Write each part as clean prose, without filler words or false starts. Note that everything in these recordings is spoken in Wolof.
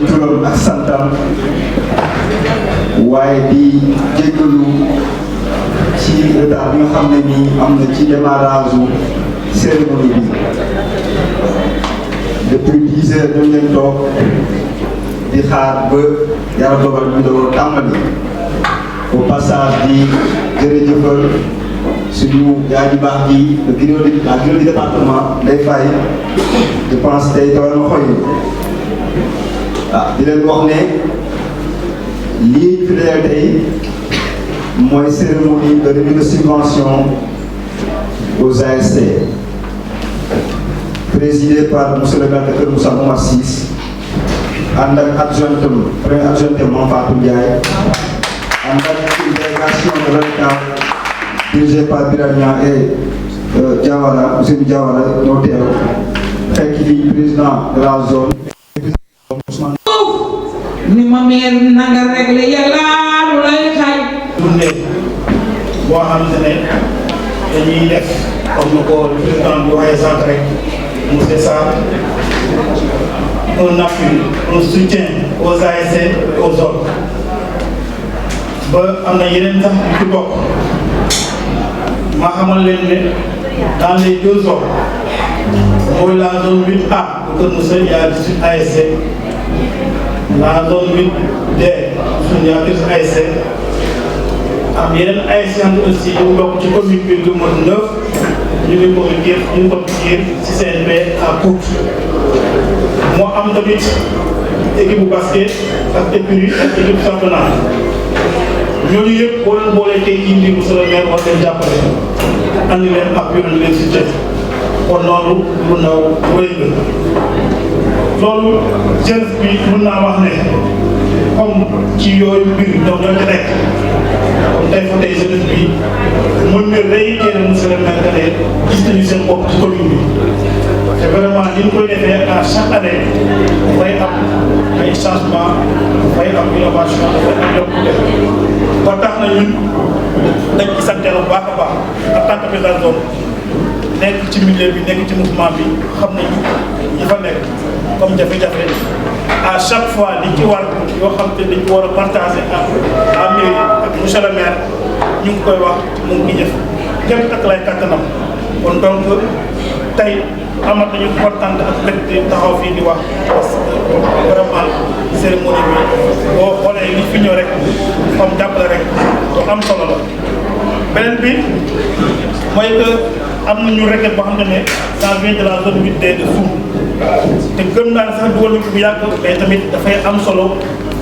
turam ak santam waaye di jéggalu ci retard bi nga xam ne nii am na ci démarrage cérémonie bi depuis 10 heures dañ leen toog di xaar ba yàlla dogal ñu doon tàmbali au passage di jërëjëfal suñu yaa ji baax ji le bureau du département day fay je pense tey tawal ma xoy di leen wax ne lii fi dajale tey mooy cérémonie de remise de subvention aux ASC présidée par monsieur le maire de Kër Moussa Momar Ciss ànd ak adjointam premier adjointam Mame Fatou Ndiaye ànd ak une délégation de l'ODCAV dirigée par Birania et Diawara Ousseynou Diawara ñoo teew fekk fi président de la zone ni ma meer na nga réglé yàlla lu lay xay dundee boo xamante ne dañuy def comme na ko le président bi waxee sànq rek monsieur Sarr un appui un soutien aux ASC et aux zones ba am na yeneen sax yu ci bokk ma xamal leen ne dans les deux zones mooy la zone 8A de Kër Moussa il y a 18 ASC la zone 8D suñu yaa 13 ASC am yeneen ASC aussi yu bokk ci commune bi lu mot 9 ñu ngi compétir ci CNP à Pout moo am tamit équipe bu basket ak écurie ak équipe championnat ñooñu yëpp boo leen boolee tey jii nii monsieur le maire war leen jàppale andi leen appui andi leen soutien kon loolu lu ndaw wéy la loolu jeunesse bi mën naa wax ne comme ci yooyu mbir ñoom ñoo ci nekk kon tey fa tey jeunesse bi mën na réitéré monsieur le maire que ne gis nañu seen bopp ci commune bi te vraiment ni ñu koy defee à chaque année dafay am ay changement dafay am innovation dafay am yokkute ba tax na ñun dañ ci sant bu baax a baax en tant que président zone nekk ci milieu bi nekk ci mouvement bi xam nañu ñi fa nekk comme jafe-jafe à chaque fois li ci war yoo xam te dañ ko war a partager à mairie ak monsieur le maire ñu ngi koy wax mu ngi def képp tak lay kattanam kon donc tey amat nañu kontaan ak mbégte taxaw fii di wax parce que vraiment cérémonie bi boo xoolee li fi ñëw rek comme jàppale rek lu am solo la beneen bi mooy que am nañu requête boo xam ne ça vient de la zone 8D de Soum te gëm naa ne sax dugal nañu bu yàgg mais tamit dafay am solo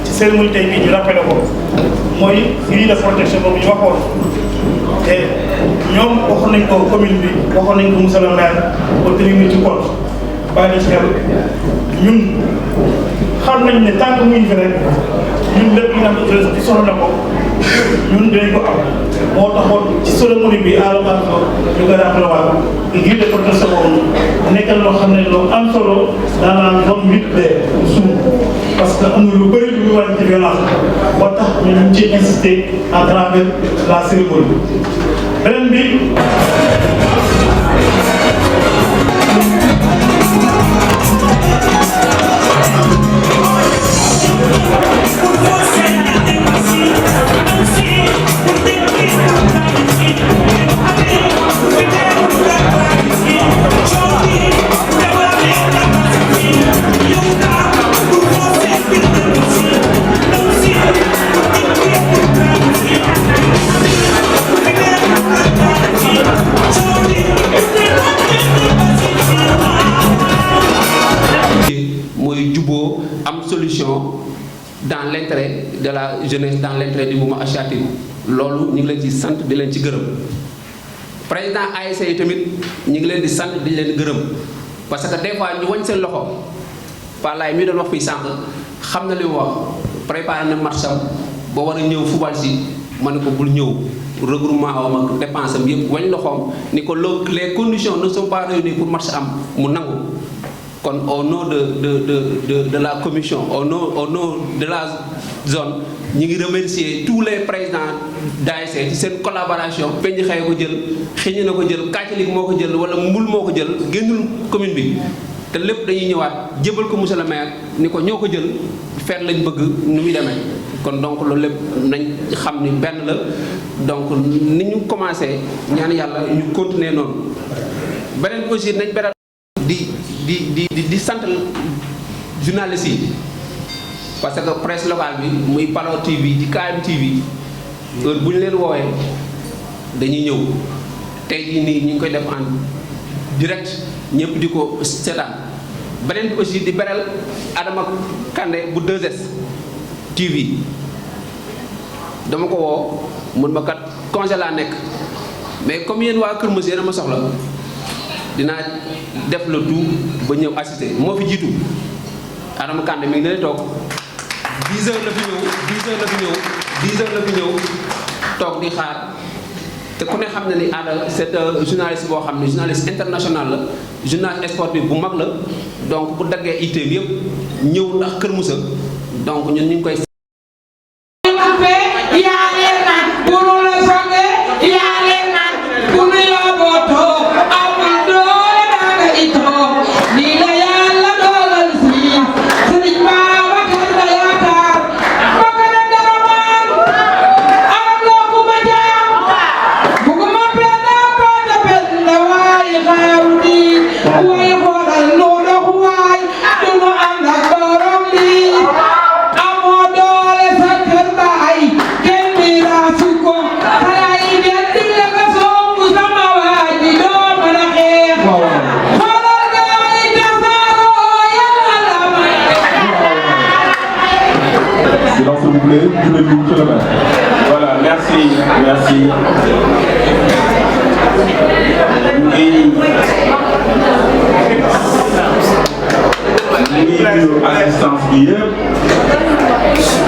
ci cérémonie tey bii ñu rappelé ko mooy grille de protection boobu ñu waxoon te ñoom waxoon nañ ko commune bi waxoon nañ ko monsieur le maire au tenir ci compte bàyyi nañ xel ñun xam nañ ne tant que muy fi rek ñun lépp ñu naan autorité ci soxla na ko ñun dinañ ko am moo taxoon ci cérémonie bi à l'occasion ñu koy rappelé waat grille de protection boobu nekkal loo xam ne loo am solo dans la zone 8B Soum parce que am na lu bëri lu ñu war ci violence moo tax ñu ngi ciy insister à travers la cérémonie beneen bi dans l'intérêt de la jeunesse, dans l'intérêt du mouvement associatif loolu ñu ngi leen ci sant di leen ci gërëm président ASC yi tamit ñu ngi leen di sant di leen gërëm parce que des fois ñu wañ seen loxo parlaay mi doon wax fii sànq xam na li mu wax préparé na match am ba war a ñëw football si ma ne ko bul ñëw regroupement am ak dépense am yëpp wañ loxoom ni ko les conditions ne sont pas réunies pour match am mu nangu. kon au nom de la commission au nom de la zone ñu ngi remercier tous les présidents d'ASC ci seen collaboration peñ xëy ko jël xiñu na ko jël kàccalik moo ko jël wala mbul moo ko jël génnul commune bi te lépp dañuy ñëwaat jébal ko monsieur le maire ni ko ñoo ko jël feet lañ bëgg nu muy demee kon donc loolu lépp nañ xam ni benn la donc ni ñu commencé ñaan yàlla ñu continuer noonu beneen aussi nañ beral di sant journalistes yi parce que presse locale bi muy Palo TV di KM TV heure bu ñu leen woowee dañuy ñëw tey jii nii ñu ngi koy def en direct ñëpp di ko seetaan beneen bi aussi di beral Adama Kandé bu 2S TV dama ko woo mun ma kat congé laa nekk mais comme yéen waa Kër Moussa yéen a ma soxla dinaa def le tout ba ñëw assister moo fi jiitu Adama Kandé mi ngi ne toog 10 heures la fi ñëw 10 heures la fi ñëw 10 heures la fi ñëw toog di xaar te ku ne xam na ni Ada c'est journaliste boo xam ne journaliste international la journaliste sportif bu mag la donc bu daggee itteem yëpp ñëw ndax Kër Moussa donc ñun ñu ngi koy Voilà, merci. Ñu ngi nuyu assistance bi yëpp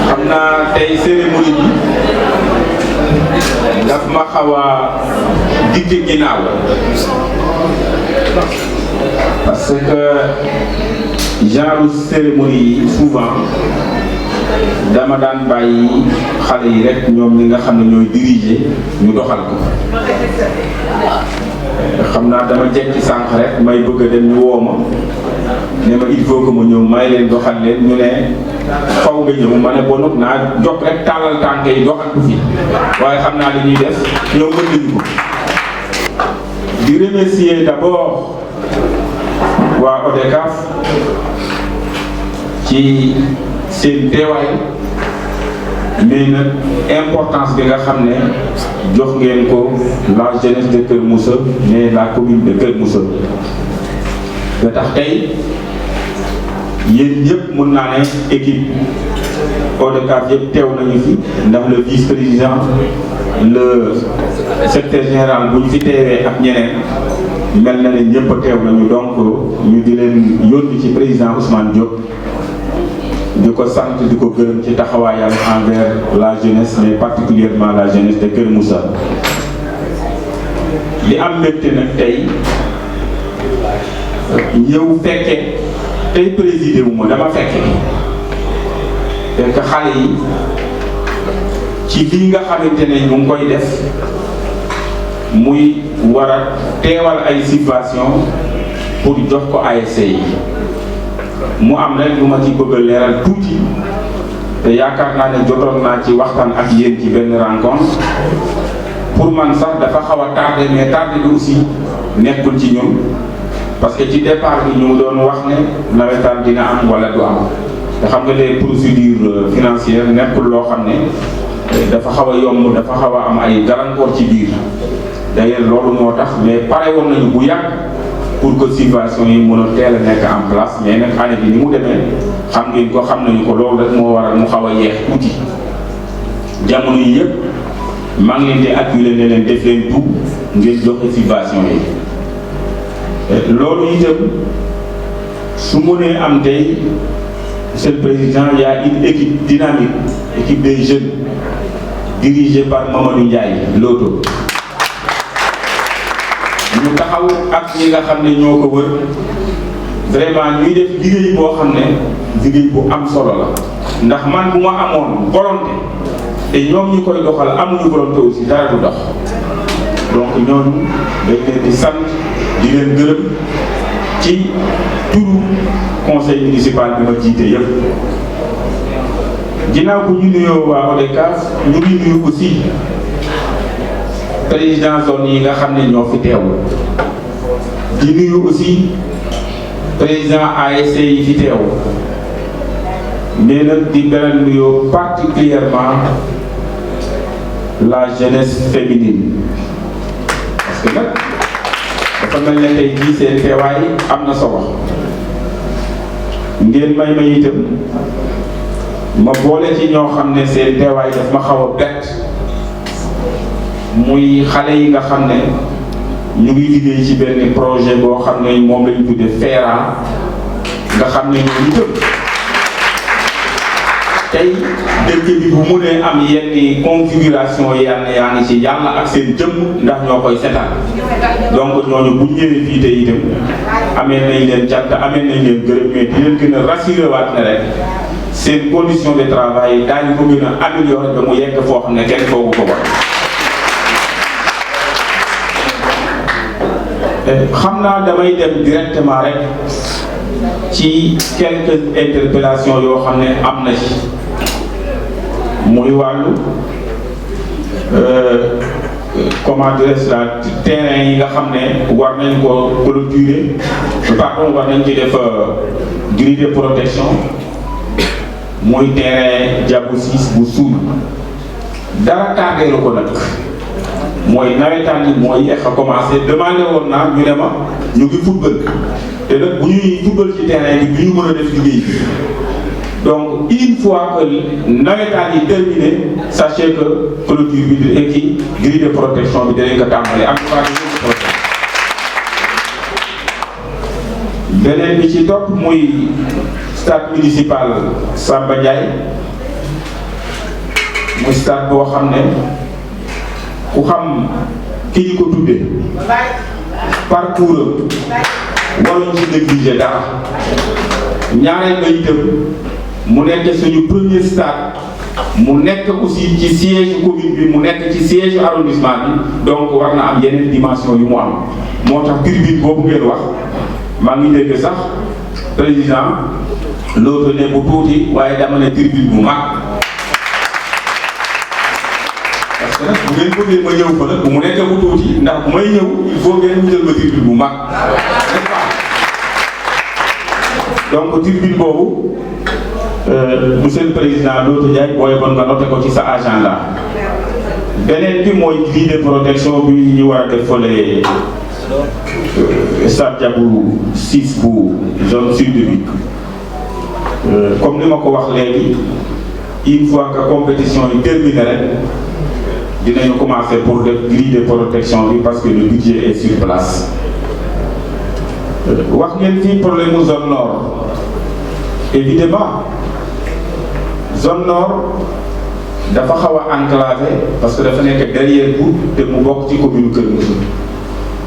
xam naa tey cérémonie bi daf ma xaw a digg ginnaaw parce que genre cérémonie yi souvent dama daan bàyyi xale yi rek ñoom ñi nga xam ne ñooy diriger ñu doxal ko xam naa dama jekki sànq rek may bëgg a dem ñu woo ma ne ma il faut que ma ñëw may leen doxal leen ñu ne faw nga ñëw ma ne bon naa jot rek tàllal tànk yi doxal ko fi waaye xam naa li ñuy def ñoom mën nañu ko. di remercier d'abord waa ODCAV ci seen teewaay mais nag importance bi nga xam ne jox ngeen ko la jeunesse de Kër Moussa mais la commune de Kër Moussa da tax tey yéen ñëpp mun naa ne équipe ODCAV yëpp teew nañu fi ndax le vice-président le secrétaire général bu ñu fi teewee ak ñeneen mel na ne ñëpp teew nañu donc ñu di leen yónni ci président Ousmane Diop di ko sant di ko gërëm ci taxawaayam envers la jeunesse mais particulièrement la jeunesse de Kër Moussa. li am mbégte nag tey ñëw fekke tey présidé wu ma dama fekke fekk xale yi ci lii nga xamante ne ñu ngi koy def muy war a teewal ay subvention pour jox ko ASC yi mu am rek lu ma ci bëgg a leeral tuuti te yaakaar naa ne jotoon naa ci waxtaan ak yéen ci benn rencontre pour man sax dafa xaw a tardé mais tardé bi aussi nekkul ci ñun parce que ci départ bi ñu doon wax ne nawetaan dina am wala du am te xam nga les procédures financières nekkul loo xam ne dafa xaw a yomb dafa xaw a am ay gàllankoor ci biir d'ailleurs loolu moo tax mais pare woon nañu bu yàgg pour que subvention yi mën a teel a nekk en place mais nag année bi ni mu demee xam ngeen ko xam nañu ko loolu rek moo waral mu xaw a yeex tuuti jamono yi yëpp maa ngi leen di acculer ne leen def leen tout ngeen joxe subvention yi loolu itam su mënee am tey monsieur le président il y a une équipe dynamique équipe des jeunes dirigée par Mamadou Ndiaye Loto ñu taxaw ak ñi nga xam ne ñoo ko wër vraiment ñuy def liggéey boo xam ne liggéey bu am solo la ndax man bu ma amoon volonté te ñoom ñi koy doxal amuñu volonté aussi dara du dox donc ñooñu dañ leen di sant di leen gërëm ci turu conseil municipal bi ma jiite yëpp. ginnaaw bu ñu nuyoo waa ODCAV ñu ngi nuyu aussi président zone yi nga xam ne ñoo fi teew di nuyu aussi président ASC yi fi teew mais nag di beral nuyoo particulièrement la jeunesse féminine parce que nag dafa mel ne tey jii seen teewaay am na solo ngeen may may itam ma boole ci ñoo xam ne seen teewaay daf ma xaw a bett muy xale yi nga xam ne ñu ngi liggéey ci benn projet boo xam ne moom lañu tudde FERA nga xam ne ñoo itam tey dëkk bi bu mu nee am yenn configuration yaa ngi ci yàlla ak seen jëmm ndax ñoo koy setal donc ñooñu bu ñëwee fii tey itam amee nañ leen cant amee nañ leen gërëm mais di leen gën a rassuré waat ne rek seen condition de travail daañu ko gën a améliorer ba mu yegg foo xam ne kenn foogu ko wax. xam naa damay dem directement rek ci quelques interpellations yoo xam ne am na ci muy wàllu comment dirais-je la terrain yi nga xam ne war nañ ko clôturer pardon war nañ ci def grille de protection muy terrain Diabou 6 bu suul dara tardé la ko nag mooy nawetaan yi mooy yéex a commencé demandé woon naa ñu ne ma ñu ngi football te nag bu ñuy football ci terrain bi du ñu mën a def liggéey bi donc une fois que nawetaan yi terminé sachez que clôture bi di ekki grille de protection bi dinañ ko tàmbali en tout cas beneen bi ci topp muy stade municipal Samba Ndiaye muy stade boo xam ne ku xam ki ñu ko tuddee parcours waruñ ci négliger dara ñaareel ba itam mu nekk suñu premier stade mu nekk aussi ci siège commune bi mu nekk ci siège arrondissement bi donc war na am yeneen dimension yu mu am moo tax tribune boobu ngeen wax maa ngi dégg sax président loolu ne bu tuuti waaye dama ne tribune bu mag parce que nag bu ngeen bëggee ma ñëw fa nag bu mu nekk bu tuuti ndax bu may ñëw il faut ngeen wutal ma tribune bu mag n'est-ce pas donc tribune boobu monsieur le président Loto Ndiaye booy bon nga noté ko ci sa agenda beneen bi mooy grille de protection bi ñu war a def fële stade Diabou 6 bu zone sud bi comme ni ma ko wax léegi une fois que compétition yi terminé rek dinañu commencer pour def grille de protection bi parce que le budget est sur place wax ngeen fii problème mu zone nord évidemment zone nord dafa xaw a enclavé parce que dafa nekk derrière Pout te mu bokk ci commune Kër Moussa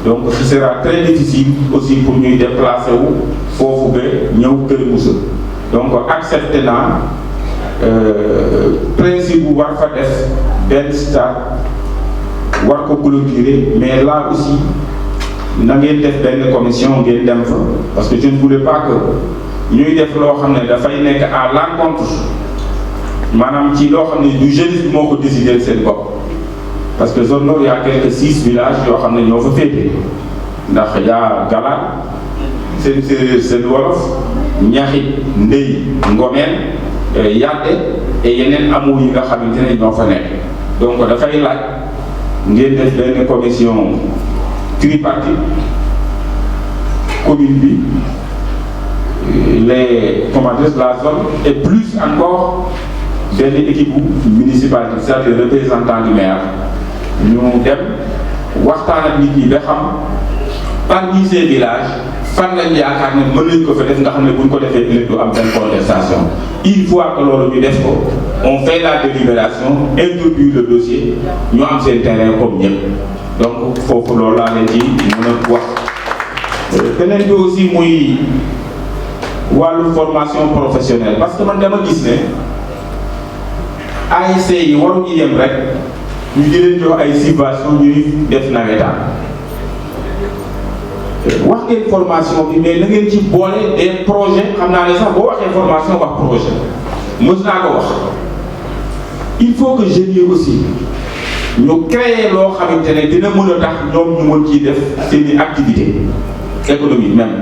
donc ce sera très difficile aussi pour ñuy déplacer wu foofu ba ñëw Kër Moussa donc accepté naa principe bu war fa def benn stade war ko clôturer mais là aussi na ngeen def benn commission ngeen dem fa parce que je ne voulais pas que ñuy def loo xam ne dafay nekk à l'encontre maanaam ci loo xam ne du jeunesse bi moo ko décider seen bopp parce que zone nord y a quelques 6 villages yoo xam ne ñoo fa féete ndax yaa Galaat seen séeréer seen wolof Ñaxit Ndey Ngomeen Yadde et yeneen amoo yi nga xamante ne ñoo fa nekk donc dafay laaj ngeen def benn commission tripartite commune bi les commandants de la zone et plus encore benn équipe municipale c'est-à-dire représentant du maire ñu dem waxtaan ak nit ñi ba xam parmi ces villages fan lañ yaakaar ne mën nañ ko fa def nga xam ne buñ ko defee ëllëg du am benn contestation une fois que loolu ñu def ko on fait la délibération introduire le dossier ñu am seen terrain comme ñëpp donc foofu loolu laa leen ci mën a wax beneen bi aussi muy wàllu formation professionnelle parce que man dama gis ne ASC yi waruñu yem rek ñu di leen jox ay subventions ñuy def nawetaan wax ngeen formation bi mais na ngeen ci boole des projets xam naa ne sax boo waxee formation wax projet mës naa ko wax. il faut que jeunes yi aussi ñu créer loo xamante ne dina mën a tax ñoom ñu mën ciy def seeni activité économique même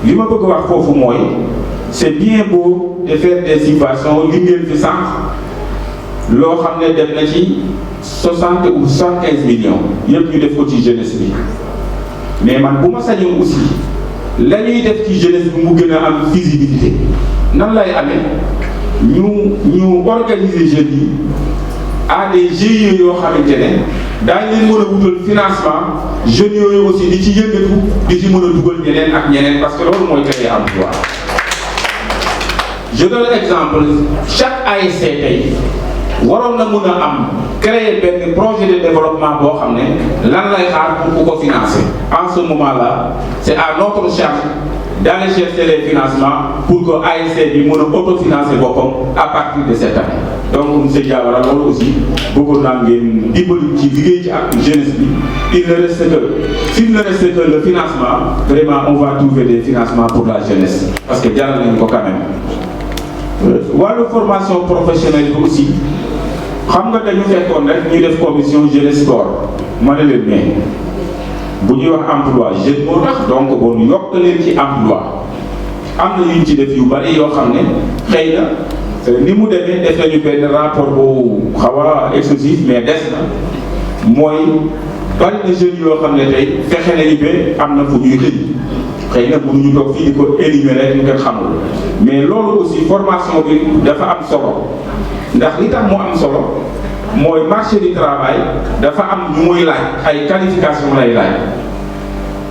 li ma bëgg wax foofu mooy c'est bien beau de faire des subventions li ngeen fi sànq loo xam ne dem na ci 60 ou 75 millions yëpp ñu def ko ci jeunesse bi mais man bu ma sañoon aussi la ñuy def ci jeunesse bi mu gën a am visibilité nan lay amee ñu organiser jeunes yi à des GIE yoo xamante ne daañu leen mën a wutal financement jeunes yooyu aussi di ci yëngatu di ci mën a dugal ñeneen ak ñeneen parce que loolu mooy créer emploi. je donne exemple chaque ASC tey waroon na mën a am créer benn projet de développement boo xam ne lan lay xaar pour ku ko financer en ce moment là c'est à notre charge d'aller chercher les financements pour que ASC bi mën a autofinancer boppam à partir de cette année. donc monsieur Diawara loolu aussi bëggoon naa ngeen dimbali ci liggéey ci ak jeunesse bi il ne reste que s'il ne reste que le financement vraiment on va trouver des financements pour la jeunesse parce que jaral nañu ko quand même. wàllu formation professionnelle bi aussi xam nga dañu fekkoon rek ñu def commission jeunesse sport ma ne leen mais bu ñuy wax emploi jeune moo tax donc bon yokk leen ci emploi am na yuñ ci def yu bari yoo xam ne xëy na ni mu demee def nañu benn rapport bu xaw a exclusif mais des na mooy bari na jeunes yoo xam ne tey fexe nañu ba am na fu ñuy xëy na mënuñu toog fii di ko éliminer ñu kenn xamul mais loolu aussi formation bi dafa am solo ndax li tax mu am solo mooy marché du travail dafa am ñu muy laaj ay qualification lay laaj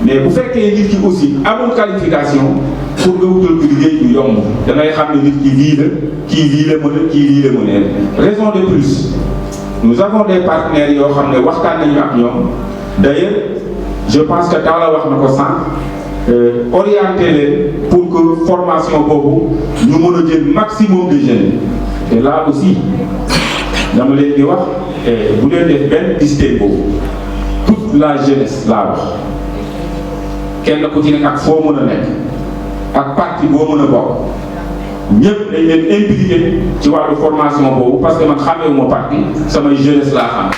mais bu fekkee nit ki aussi amul qualification pour nga wutal ko liggéey du yomb da ngay xam ne nit ki lii la kii lii la mën a kii lii la mën a raison de plus nous avons des partenaires yoo xam ne waxtaan nañu ak ñoom d'ailleurs je pense que Talla wax na ko sànq orienter leen pour que formation boobu ñu mën a jël maximum de jeunes et là aussi dama leen di wax bu leen def benn distinguo toute la jeunesse laa wax kenn ku ci nekk ak foo mën a nekk ak parti boo mën a bokk ñëpp dañ leen impliqué ci wàllu formation boobu parce que man xamewuma parti samay jeunesse laa xam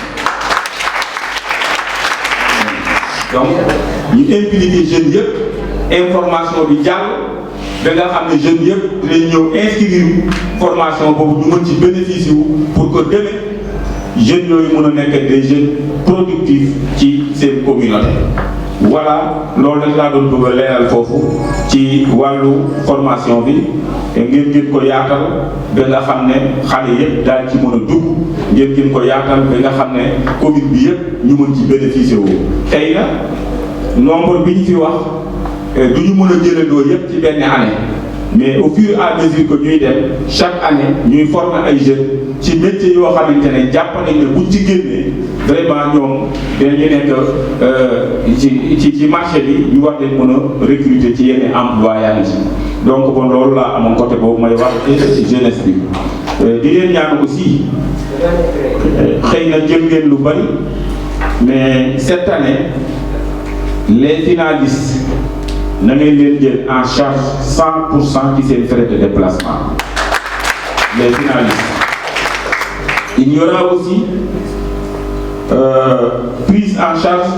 donc ñu impliqué jeunes yëpp information bi jàll da nga xam ne jeunes yëpp dinañ ñëw inscrire formation boobu ñu mën ci bénéficier wu pour que demain jeunes yooyu mën a nekk des jeunes productifs ci seen communauté. voilà loolu rek laa doon bëgg a leeral foofu ci wàllu formation bi ngeen gën ko yaatal ba nga xam ne xale yëpp daal ci mën a dugg ngeen gën ko yaatal ba nga xam ne commune bi yëpp ñu mën ci bénéficier wu. tey na nombre bi ñu fi wax du ñu mën a jëlandoo yëpp ci benn année mais au fur et à mesure que ñuy dem chaque année ñuy former ay jeunes ci métiers yoo xamante ne jàpp nañ ne buñ ci génnee vraiment ñoom dañuy nekk ci marché bi ñu war leen mën a recruter ci yenn emploi yaa ngi ci donc bon loolu laa amoon côté boobu may wax ci jeunesse bi di leen ñaan aussi xëy na jël ngeen lu bari mais cette année les finalistes na ngeen leen jël en charge 100% ci seen frais de déplacement les finalistes. Il y aura aussi prise en charge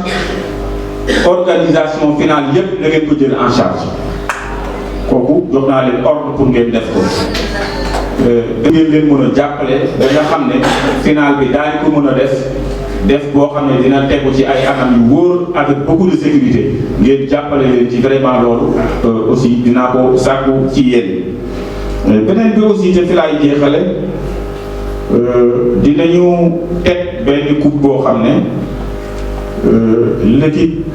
organisation finale yëpp na ngeen ko jël en charge kooku jox naa leen ordre pour ngeen def ko da ngeen leen mën a jàppale ba nga xam ne finale bi daañu ko mën a def boo xam ne dina tegu ci ay anam yu wóor avec beaucoup de sécurité ngeen jàppale leen ci vraiment loolu aussi dinaa ko sàkku ci yéen. beneen bi aussi te fi laay jeexale dinañu teg benn coupe boo xam ne l'équipe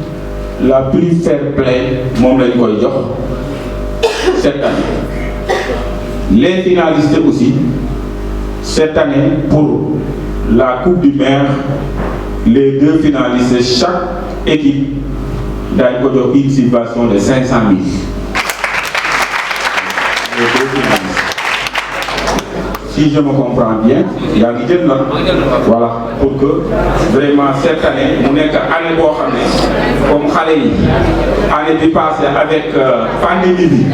la plus fair play moom lañ koy jox cette année. les finalistes aussi cette année pour la coupe du maire les deux finalistes chaque équipe dañ ko jox une subvention de 500 000. les deux finalistes si je me comprends bien yaa ngi jël note voilà pour que vraiment cette année mu nekk année boo xam ne comme xale yi année bi passée avec pandémie bi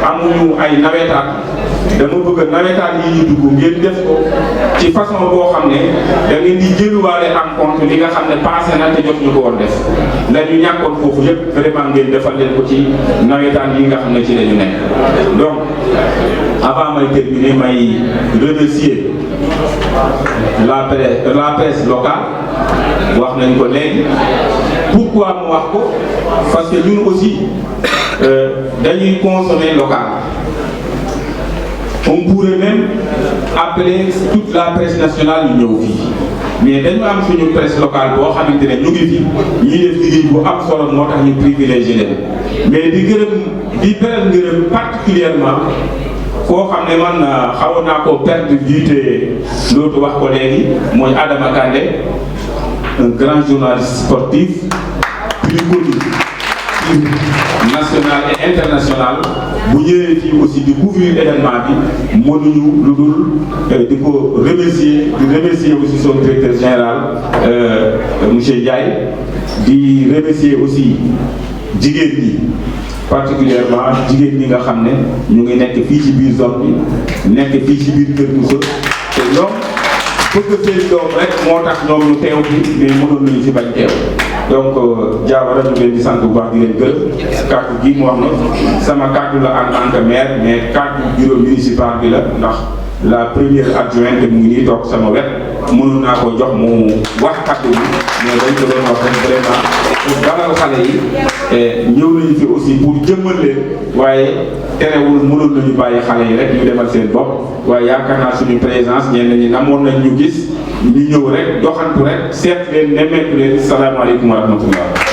amuñu ay nawetaan dama bëgg nawetaan yi ñu dugg ngeen def ko ci façon boo xam ne da ngeen di jëluwaale en compte li nga xam ne passé na te jot ñu ko woon def la ñu ñàkkoon foofu yëpp vraiment ngeen defal leen ko ci nawetaan yi nga xam ne ci la ñu nekk. donc avant may terminer may remercier la presse locale wax nañ ko léegi pourquoi mu wax ko parce que ñun aussi dañuy consommer local. On pourrait même appeler toute la presse nationale yu ñëw fii mais dañu am suñu presse locale boo xamante ne ñu ngi fi ñuy def liggéey bu am solo moo tax ñu privilégié leen mais di beral ngërëm particulièrement koo xam ne man xawoon naa ko perdre vue te loolu wax ko léegi mooy Adama Kandé un grand journaliste sportif plus connu national et international bu ñëwee fii aussi di couvrir événement bi mënuñu lu dul di ko remercier aussi son directeur général monsieur Ndiaye di remercier aussi jigéen ñi particulièrement jigéen ñi nga xam ne ñu ngi nekk fii ci biir zone bi nekk fii ci biir Kër Moussa te ñoom bëgg seen doom rek moo tax ñoom ñu teew fi mais mënoon nañu ci bañ teew donc Diawara ñu leen di sant bu baax di leen gërëm kàddu gi mu wax na sama kàddu la en tant que maire mais kàddu bureau municipal bi la ndax la première adjointe mu ngi nii toog sama wet mënoon naa ko jox mu wax kàddu bi mais dañ ko doon wax rek vraiment pour dalal xale yi ñëw nañu fi aussi pour jëmmal leen waaye terewul mënoon nañu bàyyi xale yi rek ñu demal seen bopp waaye yaakaar naa suñu présence ñenn ñi namoon nañ ñu gis ñu ñëw rek doxantu rek seet leen nemmeeku leen salaamaaleykum wa rahmatullah